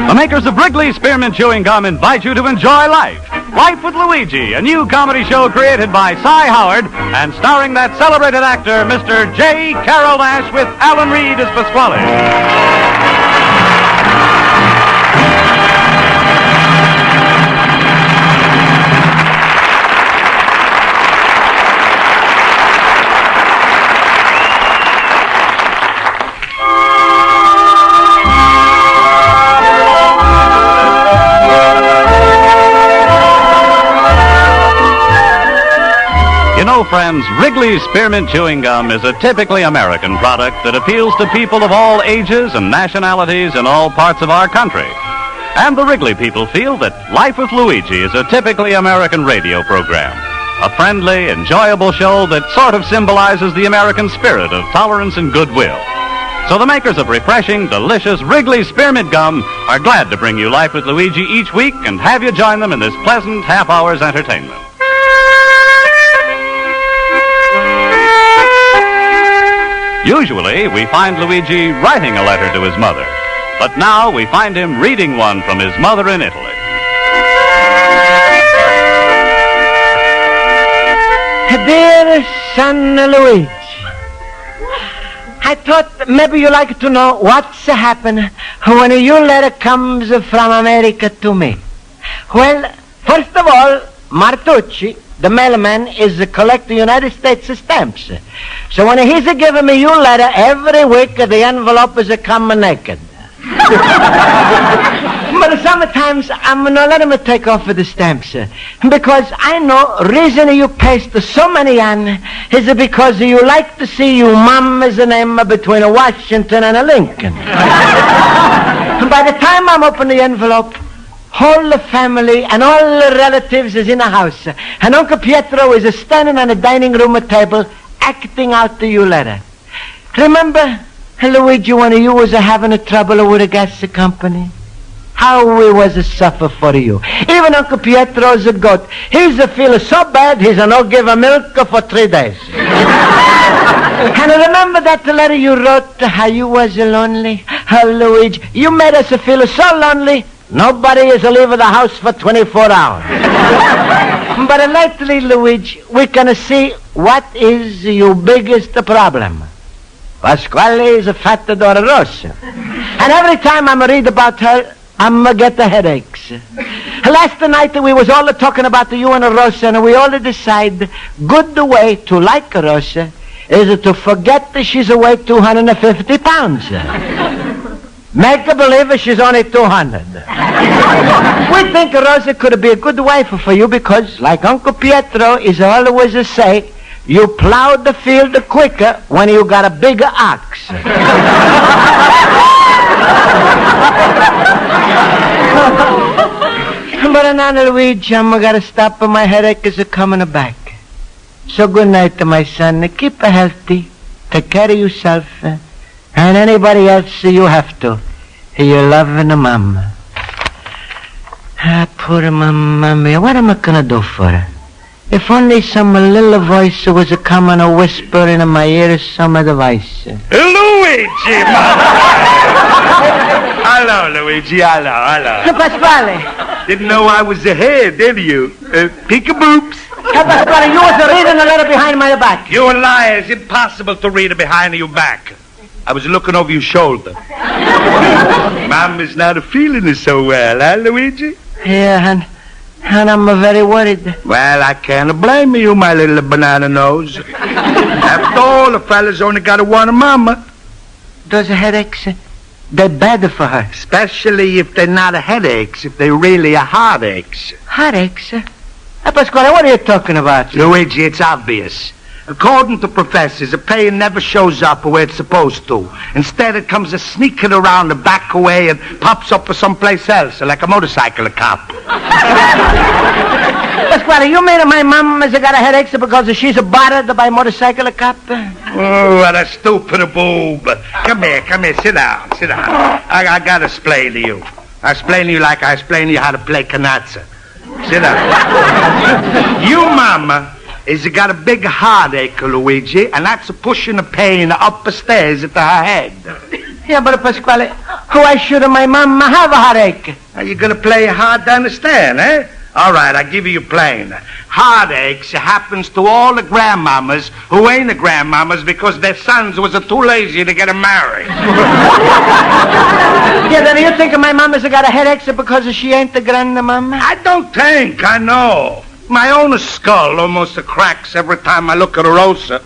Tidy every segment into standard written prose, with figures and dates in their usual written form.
The makers of Wrigley Spearmint Chewing Gum invite you to enjoy life. Life with Luigi, a new comedy show created by Cy Howard and starring that celebrated actor, Mr. J. Carroll Nash, with Alan Reed as Pasquale. Friends, Wrigley's Spearmint Chewing Gum is a typically American product that appeals to people of all ages and nationalities in all parts of our country. And the Wrigley people feel that Life with Luigi is a typically American radio program, a friendly, enjoyable show that sort of symbolizes the American spirit of tolerance and goodwill. So the makers of refreshing, delicious Wrigley's Spearmint Gum are glad to bring you Life with Luigi each week and have you join them in this pleasant half-hour's entertainment. Usually, we find Luigi writing a letter to his mother, but now we find him reading one from his mother in Italy. Dear son Luigi, I thought maybe you'd like to know what's happened when your letter comes from America to me. Well, first of all, Martucci, the mailman, is collecting United States stamps. So when he's giving me your letter every week, the envelope is coming naked. But sometimes I'm not letting him take off the stamps. Because I know reason you paste so many on is because you like to see your mama's name between a Washington and a Lincoln. By the time I'm opening the envelope, all the family and all the relatives is in the house. And Uncle Pietro is standing on the dining room table acting out to your letter. Remember, Luigi, when you was having trouble with the gas company? How we was suffer for you. Even Uncle Pietro's a goat. He's feeling so bad, he's not give a milk for 3 days. And remember that letter you wrote, how you was lonely? Oh, Luigi, you made us feel so lonely, nobody is leaving the house for 24 hours. But lately, Luigi, we can see what is your biggest problem. Pasquale is a fat daughter Rosa. And every time I'm read about her, I'm get the headaches. Last night we was all talking about you and Rosa, and we all decide good way to like Rosa is to forget that she's weigh 250 pounds. Make her believe she's only 200. We think Rosa could be a good wife for you because, like Uncle Pietro is always say, you plow the field quicker when you got a bigger ox. But now, Luigi, I'm going to stop. My headache is coming back. So good night, my son. Keep healthy. Take care of yourself. And anybody else you have to. Your loving mama. Poor mama. What am I going to do for her? If only some little voice was coming a whisper in my ear, some advice. Luigi, Hello, Luigi. Hello. Pasquale. Didn't know I was here, did you? Peek-a-boops. Pasquale, you was reading a letter behind my back. You a liar. It's impossible to read it behind your back. I was looking over your shoulder. Mom is not feeling it so well, huh, Luigi? Yeah, and I'm very worried. Well, I can't blame you, my little banana nose. After all, the fella's only got one mama. Those headaches, they're bad for her. Especially if they're not headaches, if they're really heartaches. Headaches? Pasquale, what are you talking about? Luigi, it's obvious. According to professors, the pain never shows up where it's supposed to. Instead, it comes sneaking around the back way and pops up someplace else, like a motorcycle cop. Pasquale, you mean my mom has got a headache because she's bothered by a motorcycle cop? Oh, what a stupid boob. Come here, sit down. I gotta explain to you. I explain to you like I explain to you how to play canazza. Sit down. You, mama, is got a big heartache, Luigi, and that's pushing the pain up the stairs at her head. Yeah, but Pasquale, Why should my mama have a heartache? Are you going to play hard to understand, eh? All right, I'll give you plain. Heartaches happens to all the grandmamas who ain't the grandmamas because their sons was too lazy to get them married. Yeah, then you think my mama's got a headache because she ain't the grandmama? I don't think, I know. My own skull almost cracks every time I look at Rosa.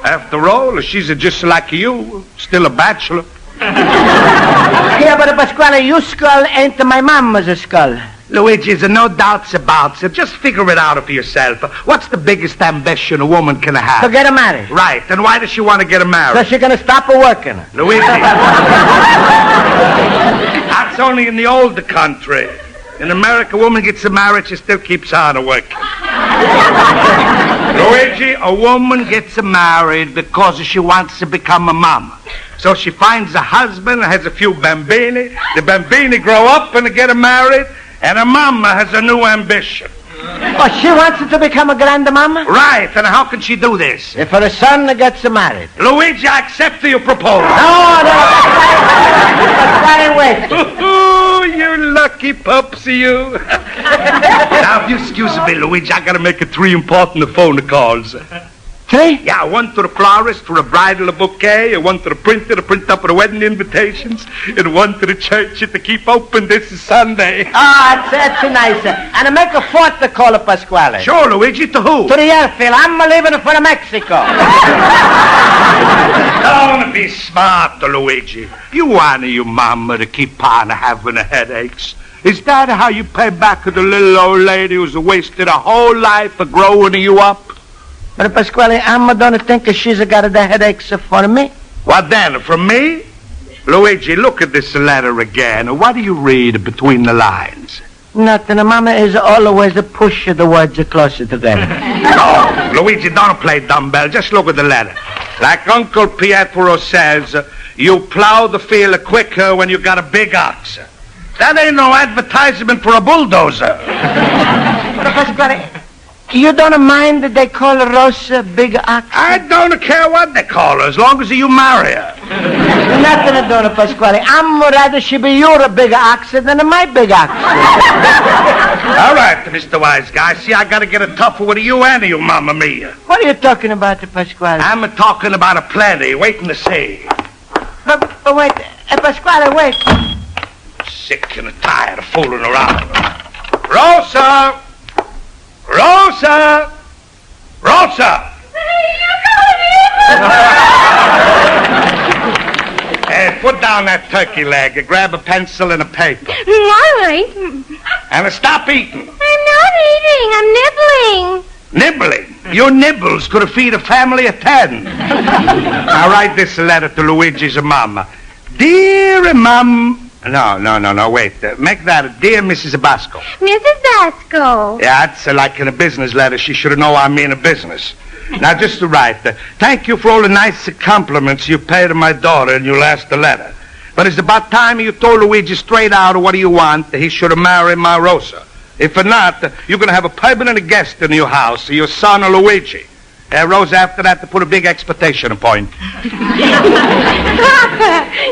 After all, she's just like you, still a bachelor. Yeah, but Pasquale, your skull ain't my mama's skull. Luigi, there's no doubts about it. Just figure it out for yourself. What's the biggest ambition a woman can have? To get her married. Right, and why does she want to get her married? So she's going to stop her working. Luigi. That's only in the older country. In America, a woman gets married, she still keeps on working. Luigi, a woman gets married because she wants to become a mama. So she finds a husband, has a few bambini. The bambini grow up and get married, and her mama has a new ambition. Oh, she wants to become a grandmama? Right, and how can she do this? If her son gets married. Luigi, I accept your proposal. No, wait. Oh, you lucky pups, you. Now, if you excuse me, Luigi, I got to make 3 important phone calls. 3? Yeah, 1 to the florist for a bridal bouquet, and 1 to the printer to print up the wedding invitations, and 1 to the church to keep open this Sunday. That's nice. And I make a 4th to call up Pasquale. Sure, Luigi, to who? To the airfield. I'm leaving for Mexico. Don't be smart, Luigi. You want your mama to keep on having headaches. Is that how you pay back to the little old lady who's wasted her whole life for growing you up? But Pasquale, I'm don't think she's got the headaches for me. What then, from me? Luigi, look at this letter again. What do you read between the lines? Nothing. Mama is always push the words closer together. No, Luigi, don't play dumbbell. Just look at the letter. Like Uncle Pietro says, you plow the field quicker when you got a big ox. That ain't no advertisement for a bulldozer. But Pasquale, you don't mind that they call Rosa Big Ox? I don't care what they call her, as long as you marry her. Nothing to do, Pasquale. I'm rather she be your big ox than my big ox. All right, Mr. Wise Guy. See, I got to get a tougher with you and you, Mamma Mia. What are you talking about, Pasquale? I'm talking about a plenty, waiting to see. But wait, Pasquale, wait. Sick and tired of fooling around. Rosa! Rosa! Rosa! Hey, put down that turkey leg. Grab a pencil and a paper. All right. And stop eating. I'm not eating. I'm nibbling. Nibbling? Your nibbles could feed a family of 10. Now write this letter to Luigi's mama. Dear Mom... No, wait. Make that Dear Mrs. Basco. Mrs. Basco. Yeah, it's like in a business letter. She should know I mean a business. Now, just to write, thank you for all the nice compliments you paid to my daughter in your last letter. But it's about time you told Luigi straight out what do you want. He should marry my Rosa. If not, you're going to have a permanent guest in your house, your son Luigi. Rosa, after that, to put a big expectation point. Papa,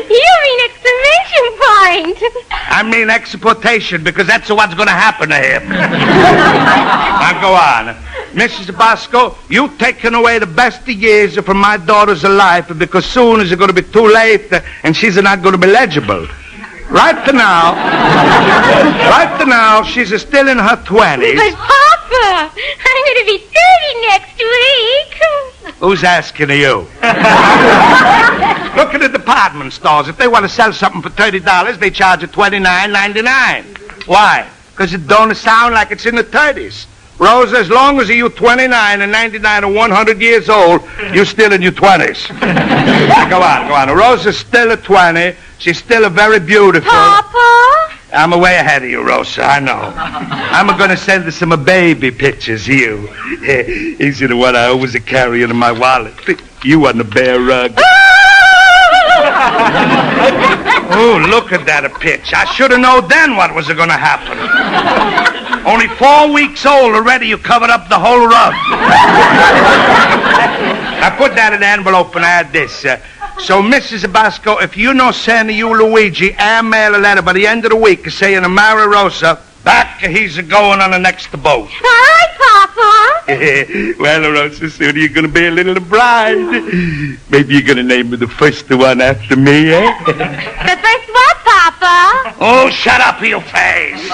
you mean exclamation point. I mean exportation, because that's what's going to happen to him. Now, go on. Mrs. Basco, you've taken away the best years from my daughter's life because soon it's going to be too late and she's not going to be legible. Right now, she's still in her 20s. But, Papa, I'm going to be 30 next week. Who's asking you? Look at the department stores. If they want to sell something for $30, they charge it $29.99. Why? Because it don't sound like it's in the 30s. Rosa, as long as you're 29 and 99 and 100 years old, you're still in your 20s. Now, go on. Rosa's still a 20. She's still a very beautiful. Papa? I'm way ahead of you, Rosa, I know. I'm going to send her some baby pictures, you. These are the one I always carry in my wallet. You on the bear rug. Oh, look at that pitch. I should have known then what was going to happen. Only 4 weeks old already, you covered up the whole rug. Now put that in the envelope and add this. So, Mrs. Basco, if you no send you Luigi and mail a letter by the end of the week saying to marry Rosa, back he's a-going on the next boat. All right, Papa. Well, Rosa, soon you're going to be a little bride. Maybe you're going to name her the first one after me, eh? The first what, Papa? Oh, shut up, your face.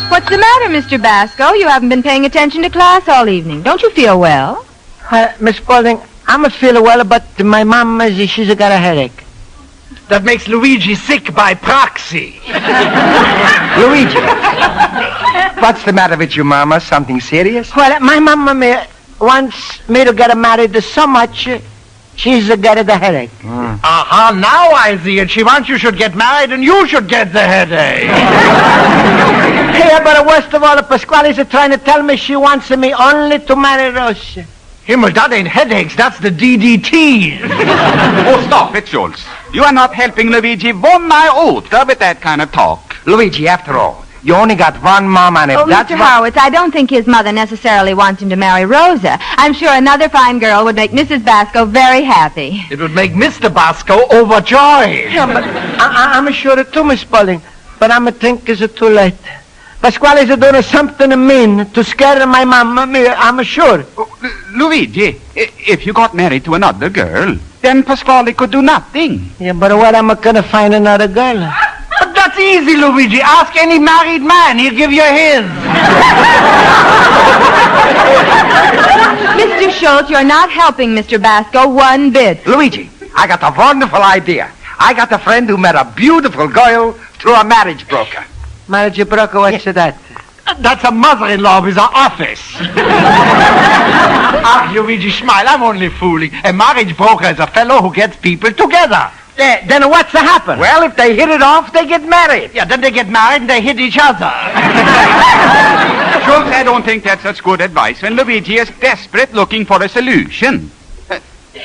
What's the matter, Mr. Basco? You haven't been paying attention to class all evening. Don't you feel well? Miss Spaulding, I'm feeling well, but my mom, she's got a headache. That makes Luigi sick by proxy. Luigi, what's the matter with you, Mama? Something serious? Well, my mama wants me to get married so much, she's got a headache. Aha, now I see it. She wants you should get married and you should get the headache. Yeah, but worst of all, Pasquale's trying to tell me she wants me only to marry Rosa. Himmel, that ain't headaches, that's the DDTs. Oh, stop it, Schultz. You are not helping Luigi one iota with that kind of talk. Luigi, after all, you only got one mom, and if that's Mr. Horowitz, I don't think his mother necessarily wants him to marry Rosa. I'm sure another fine girl would make Mrs. Basco very happy. It would make Mr. Basco overjoyed. Yeah, but I'm sure too, Miss Spaulding. But I'm think it's too late. Pasquale's doing something mean to scare my mama, I'm sure. Luigi, if you got married to another girl, then Pasquale could do nothing. Yeah, but where am I going to find another girl? But that's easy, Luigi. Ask any married man. He'll give you his. Mr. Schultz, you're not helping Mr. Basco one bit. Luigi, I got a wonderful idea. I got a friend who met a beautiful girl through a marriage broker. Marriage broker, what's that? That's a mother-in-law with an office. Ah, Luigi, smile. I'm only fooling. A marriage broker is a fellow who gets people together. Then what's happen? Well, if they hit it off, they get married. Yeah, then they get married and they hit each other. Schultz, I don't think that's such good advice when Luigi is desperate looking for a solution.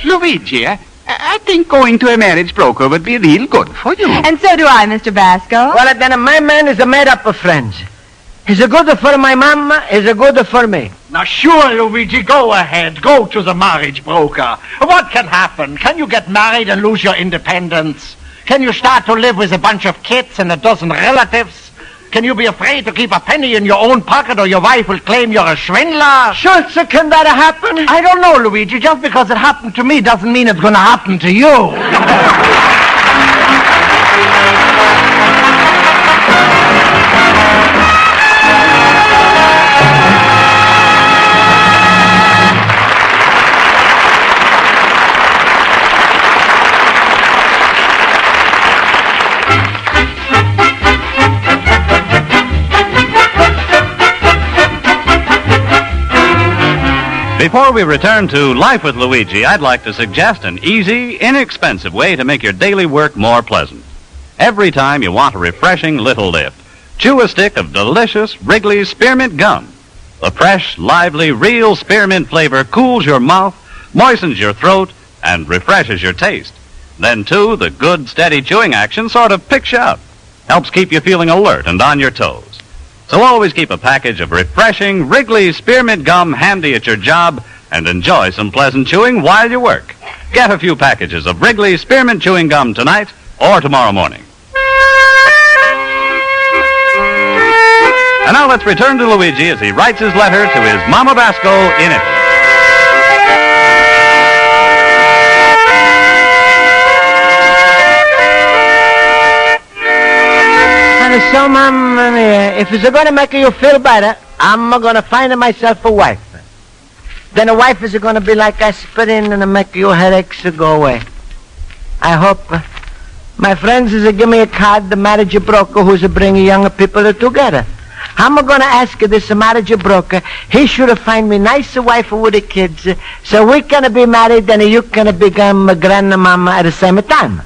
Luigi, I think going to a marriage broker would be real good for you. And so do I, Mr. Basco. Well, then my man is made up of friends. He's a good for my mama, he's a good for me. Now, sure, Luigi, go ahead. Go to the marriage broker. What can happen? Can you get married and lose your independence? Can you start to live with a bunch of kids and a dozen relatives? Can you be afraid to keep a penny in your own pocket or your wife will claim you're a swindler? Schultz, can that happen? I don't know, Luigi. Just because it happened to me doesn't mean it's going to happen to you. Before we return to Life with Luigi, I'd like to suggest an easy, inexpensive way to make your daily work more pleasant. Every time you want a refreshing little lift, chew a stick of delicious Wrigley's Spearmint Gum. The fresh, lively, real spearmint flavor cools your mouth, moistens your throat, and refreshes your taste. Then, too, the good, steady chewing action sort of picks you up, helps keep you feeling alert and on your toes. So always keep a package of refreshing Wrigley's Spearmint Gum handy at your job and enjoy some pleasant chewing while you work. Get a few packages of Wrigley's Spearmint Chewing Gum tonight or tomorrow morning. And now let's return to Luigi as he writes his letter to his Mama Basco in Italy. And so, Mama, if it's going to make you feel better, I'm going to find myself a wife. Then a wife is going to be like aspirin and make your headaches go away. I hope my friends is give me a card, the marriage broker who's bringing young people together. I'm going to ask this marriage broker, he should find me nice wife with the kids so we can be married and you can become a grandmama at the same time.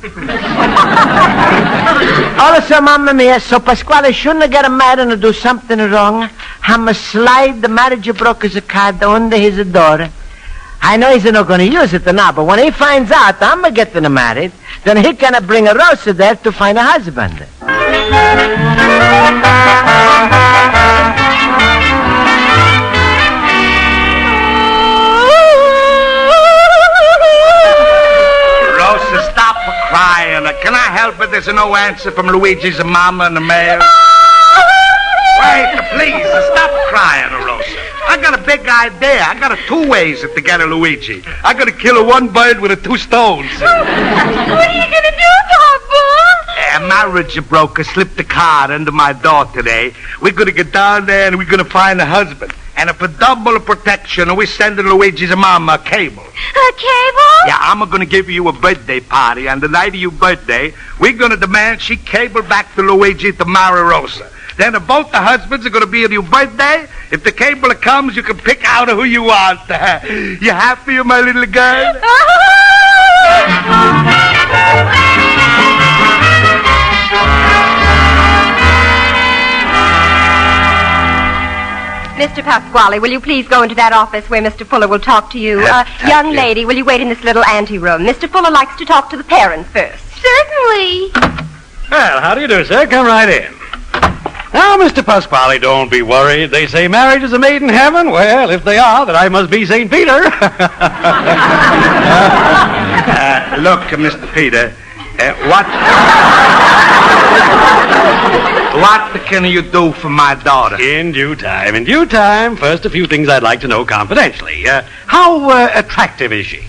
Also, Mamma Mia, so Pasquale shouldn't get mad and do something wrong. I'm slide the marriage broker's card under his door. I know he's not going to use it now, but when he finds out I'm getting married, then he can bring a Rosa there to find a husband. help it, there's no answer from Luigi's mama in the mail. Wait, please, stop crying, Rosa. I got a big idea. I got 2 ways to get a Luigi. I got to kill 1 bird with 2 stones. What are you going to do, Papa? A marriage broker slipped a card under my door today. We're going to get down there and we're going to find a husband. And for double protection, we're sending Luigi's mama a cable. A cable? Yeah, I'm going to give you a birthday party. On the night of your birthday, we're going to demand she cable back to Luigi to marry Rosa. Then both the husbands are going to be at your birthday. If the cable comes, you can pick out who you want. You happy, my little girl? Mr. Pasquale, will you please go into that office where Mr. Fuller will talk to you? Young lady, will you wait in this little anteroom? Mr. Fuller likes to talk to the parents first. Certainly. Well, how do you do, sir? Come right in. Now, Mr. Pasquale, don't be worried. They say marriage is a maid in heaven. Well, if they are, then I must be St. Peter. Look, Mr. Peter, what can you do for my daughter? In due time, in due time. First, a few things I'd like to know confidentially. How attractive is she?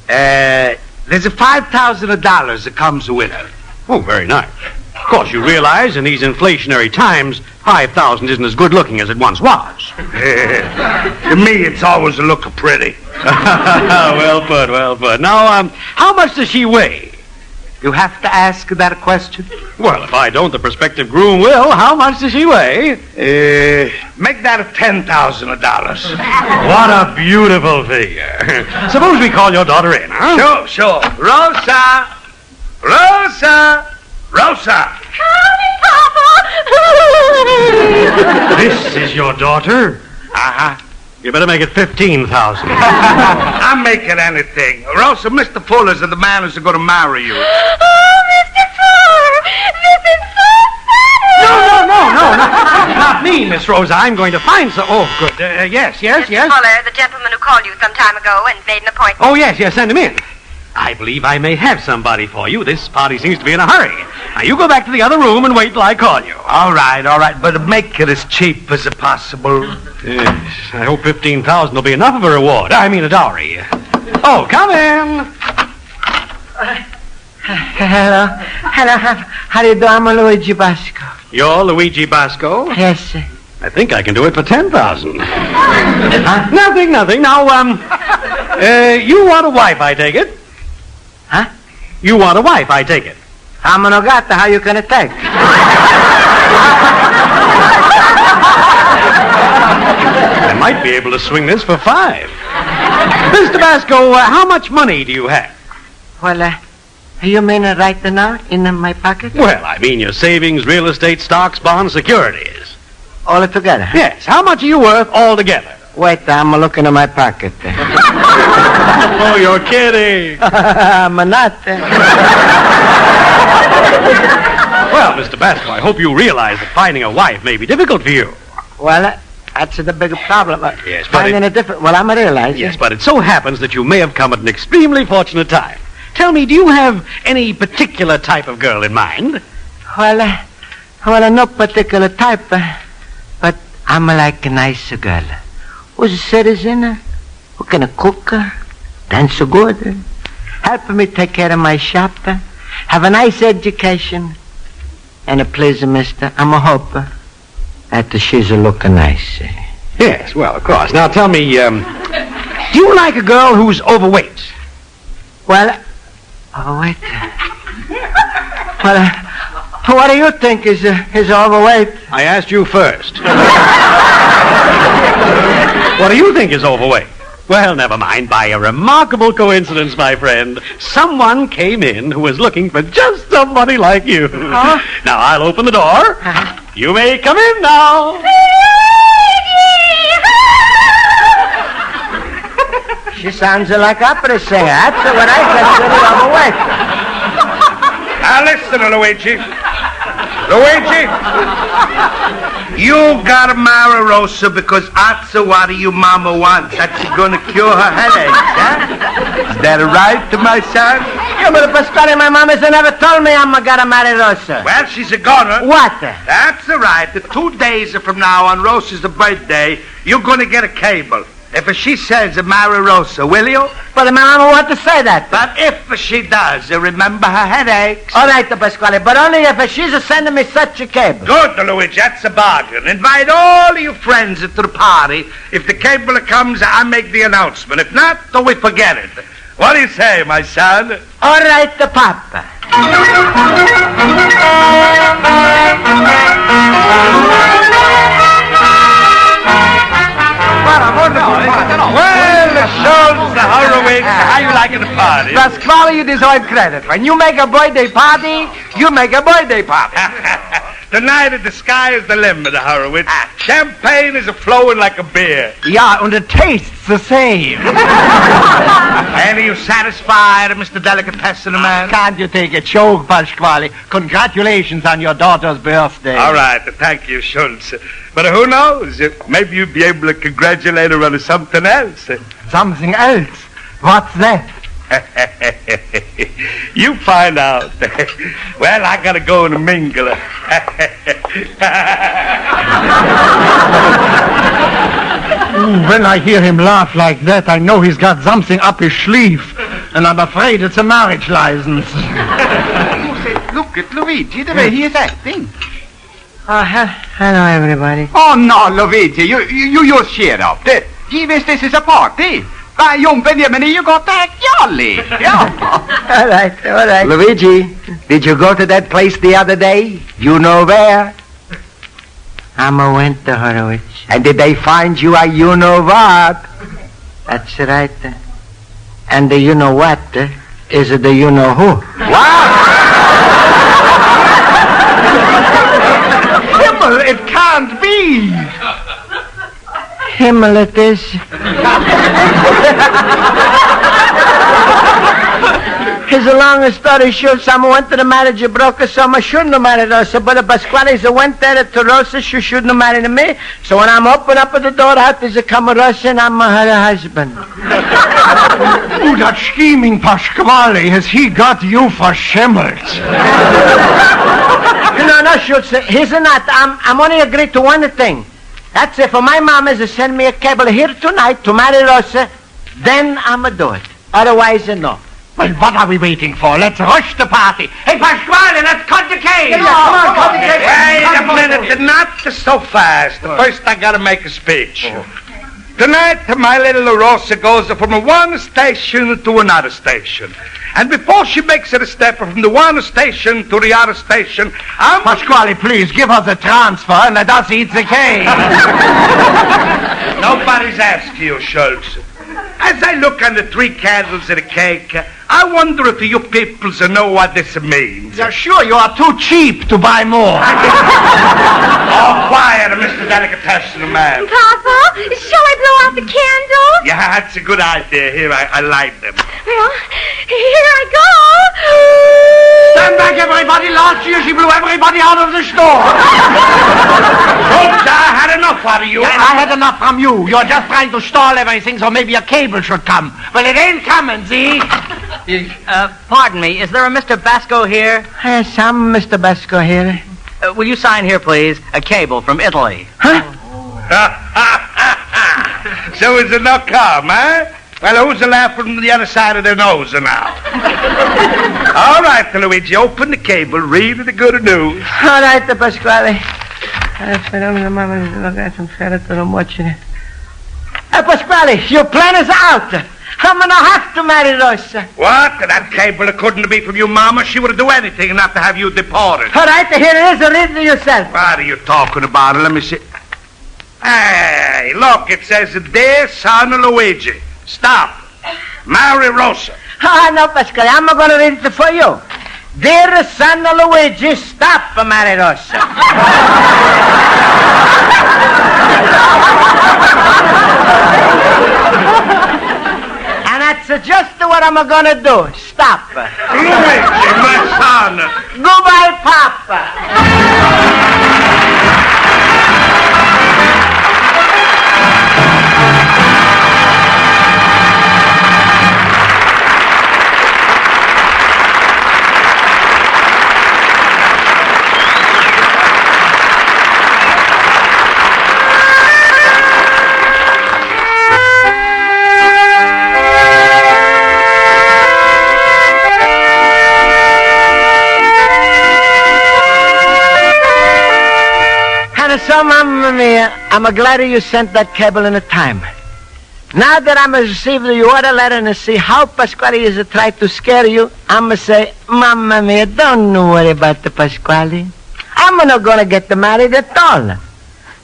There's a $5,000 that comes with her. Oh, very nice. Of course, you realize in these inflationary times, 5,000 isn't as good looking as it once was. To me, it's always a look pretty. Well put, well put. Now, how much does she weigh? You have to ask that question? Well, if I don't, the prospective groom will. How much does she weigh? Make that $10,000. What a beautiful figure. Suppose we call your daughter in, huh? Sure. Rosa! Rosa! Rosa! Coming, Papa! This is your daughter? Uh-huh. You better make it 15,000. I'm making anything. Rosa, Mr. Fuller's the man who's going to marry you. Oh, Mr. Fuller! This is so funny! No, not me, Miss Rosa. I'm going to find some... Oh, good. Yes. Mr. Fuller, the gentleman who called you some time ago and made an appointment. Oh, yes, send him in. I believe I may have somebody for you. This party seems to be in a hurry. Now, you go back to the other room and wait till I call you. All right, but make it as cheap as possible. Yes, I hope 15,000 will be enough of a reward. I mean a dowry. Oh, come in. Hello. How do you do? I'm Luigi Basco. You're Luigi Basco? Yes, sir. I think I can do it for 10,000. Huh? Nothing. Now, you want a wife, I take it? Huh? You want a wife, I take it. I'm an ogata. How you gonna take? I might be able to swing this for 5. Mr. Basco, how much money do you have? Well, you mean right now in my pocket? Well, I mean your savings, real estate, stocks, bonds, securities. All together? Yes. How much are you worth altogether? Wait, I'm looking in my pocket. Oh, you're kidding. I'm not. Well, Mr. Basco, I hope you realize that finding a wife may be difficult for you. Well, that's the big problem. Yes, but finding a different... Well, I'm realizing. Yes, but it so happens that you may have come at an extremely fortunate time. Tell me, do you have any particular type of girl in mind? Well, no particular type, but I'm like a nice girl. Who's a citizen, who can cook, dance good, help me take care of my shop, have a nice education, and please, mister, I'm a hope that she's looking nice. Yes, well, of course. Now, tell me, do you like a girl who's overweight? Well, overweight? Well, what do you think is overweight? I asked you first. What do you think is overweight? Well, never mind. By a remarkable coincidence, my friend, someone came in who was looking for just somebody like you. Huh? Now, I'll open the door. You may come in now. She sounds like opera singer. That's what I consider overweight. Now, listen, Luigi. Luigi, you gotta marry Rosa because that's what your mama wants. That's gonna cure her headaches, huh? Is that right, my son? Yeah, but Pasquale, my mama has never told me I'm gonna marry Rosa. Well, she's a goner. What? That's right. 2 days from now, on Rosa's birthday, you're gonna get a cable. If she says marry Rosa, will you? But my mama wants to say that. But if she does, remember her headaches. All right, Pasquale, but only if she's sending me such a cable. Good, Luigi, that's a bargain. Invite all of your friends to the party. If the cable comes, I make the announcement. If not, then we forget it. What do you say, my son? All right, Papa. What a wonderful party. Well, Schultz, the Horowitz, how you liking the party? Pasquale, you deserve credit. When you make a birthday party, you make a birthday party. Tonight, the sky is the limit, Horowitz. Champagne is flowing like a beer. Yeah, and it tastes the same. And are you satisfied, Mr. Delicatessen Man? Can't you take a choke, Pasquale? Congratulations on your daughter's birthday. All right, thank you, Schultz. But who knows? Maybe you'll be able to congratulate her on something else. Something else? What's that? You find out. Well, I gotta go and mingle. When I hear him laugh like that, I know he's got something up his sleeve. And I'm afraid it's a marriage license. Look at Luigi, the way he is acting. Hello, everybody. Oh, no, Luigi, you just cheer up. Givetvis, this is a party. Young Benjamin, you got to act jolly. Yeah. All right. Luigi, did you go to that place the other day? You know where? I went to Horowitz. And did they find you a you-know-what? That's right. And the you-know-what is the you-know-who. Himmel, it can't be. Himmel it is. It's a long story short. Someone went to the marriage broker, so I shouldn't have married Rosa. But the Pasquale went there to Rosa, she shouldn't have married me. So when I'm open up at the door, out is a come Rosa, and I'm her husband. Oh, that scheming Pasquale, has he got you for Schultz? No, Schultz, he's not. I'm only agreed to one thing. That's if my mom is to send me a cable here tonight to marry Rosa, then I'ma do it. Otherwise, no. Well, what are we waiting for? Let's rush the party. Hey, Pasquale, let's cut the cake. Come on, cut the cake. Wait a minute, not so fast. First, I gotta make a speech. Tonight, my little Rosa goes from one station to another station. And before she makes a step from the one station to the other station, Pasquale, please, give her the transfer and let us eat the cake. Nobody's asked you, Schultz. As I look on the 3 candles of the cake, I wonder if you people know what this means. You're sure you are too cheap to buy more. Oh, quiet, Mr. Delicatessen Man. Papa, shall I blow out the candles? Yeah, that's a good idea. Here, I light them. Well, here I go. Stand back, everybody. Last year she blew everybody out of the store. Folks, I had enough out of you. I had enough from you. You're just trying to stall everything so maybe a cable should come. Well, it ain't coming, see? Pardon me, is there a Mr. Basco here? Yes, I'm Mr. Basco here. Will you sign here, please? A cable from Italy. Huh? So is it not come, huh? Well, who's laughing from the other side of their nose now? All right, Luigi, open the cable, read the good news. All right, Pasquale. Pasquale, your plan is out. I'm going to have to marry Rosa. What? That cable couldn't be from your mama. She would do anything not to have you deported. All right, here it is. Read it yourself. What are you talking about? Let me see. Hey, look, it says, Dear son Luigi, stop. Marry Rosa. No, Pasquale, I'm going to read it for you. Dear son Luigi, stop, marry Rosa. And that's just what I'm going to do. Stop. Luigi, my son. Goodbye, Papa. So, Mamma Mia, I'm glad you sent that cable in time. Now that I'm received your order letter and see how Pasquale is trying to scare you, I'm going to say, Mamma Mia, don't worry about the Pasquale. I'm not going to get married at all.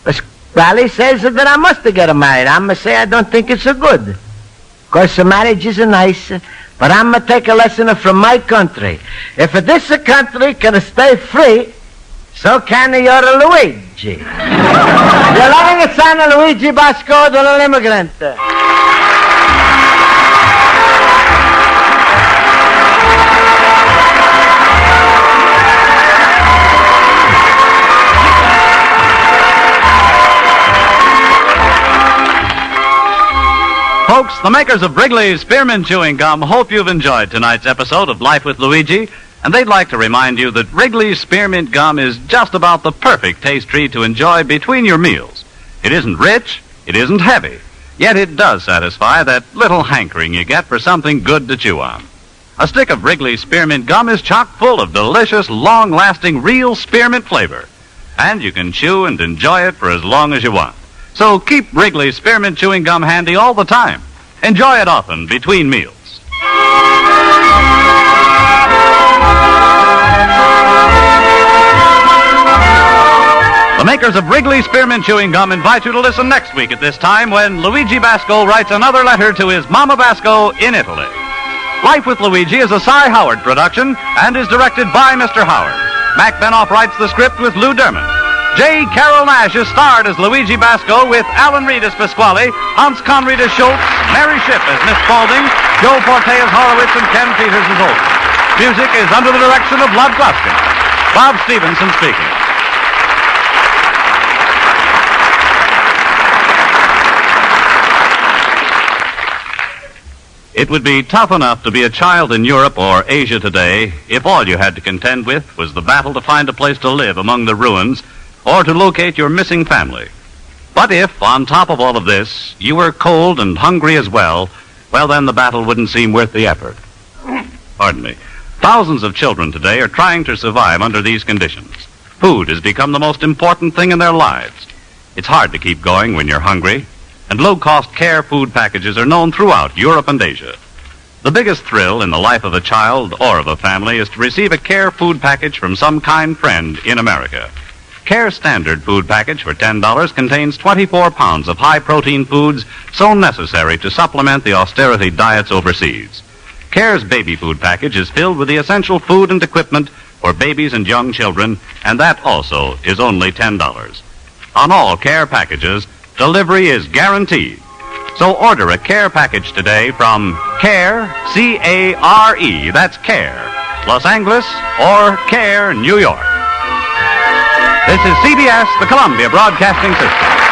Pasquale says that I must get married. I'm going to say I don't think it's so good. Of course, marriage is nice, but I'm going to take a lesson from my country. If this country can stay free, so can your Luigi. Your loving son, Luigi Basco, the Little Immigrant. Folks, the makers of Wrigley's Spearmint Chewing Gum hope you've enjoyed tonight's episode of Life with Luigi. And they'd like to remind you that Wrigley's Spearmint Gum is just about the perfect taste treat to enjoy between your meals. It isn't rich, it isn't heavy, yet it does satisfy that little hankering you get for something good to chew on. A stick of Wrigley's Spearmint Gum is chock full of delicious, long-lasting, real spearmint flavor. And you can chew and enjoy it for as long as you want. So keep Wrigley's Spearmint Chewing Gum handy all the time. Enjoy it often between meals. The makers of Wrigley's Spearmint Chewing Gum invite you to listen next week at this time when Luigi Basco writes another letter to his Mama Basco in Italy. Life with Luigi is a Cy Howard production and is directed by Mr. Howard. Mac Benoff writes the script with Lou Dermott. J. Carol Nash is starred as Luigi Basco with Alan Reed as Pasquale, Hans Conried as Schultz, Mary Shipp as Miss Spaulding, Joe Forte as Horowitz, and Ken Peters as Olson. Music is under the direction of Lud Gluskin. Bob Stevenson speaking. It would be tough enough to be a child in Europe or Asia today if all you had to contend with was the battle to find a place to live among the ruins or to locate your missing family. But if, on top of all of this, you were cold and hungry as well, well, then the battle wouldn't seem worth the effort. Pardon me. Thousands of children today are trying to survive under these conditions. Food has become the most important thing in their lives. It's hard to keep going when you're hungry, and low-cost care food packages are known throughout Europe and Asia. The biggest thrill in the life of a child or of a family is to receive a care food package from some kind friend in America. Care Standard food package for $10 contains 24 pounds of high-protein foods so necessary to supplement the austerity diets overseas. Care's baby food package is filled with the essential food and equipment for babies and young children, and that also is only $10. On all Care packages, delivery is guaranteed. So order a Care package today from Care, C-A-R-E, that's Care, Los Angeles, or Care, New York. This is CBS, the Columbia Broadcasting System.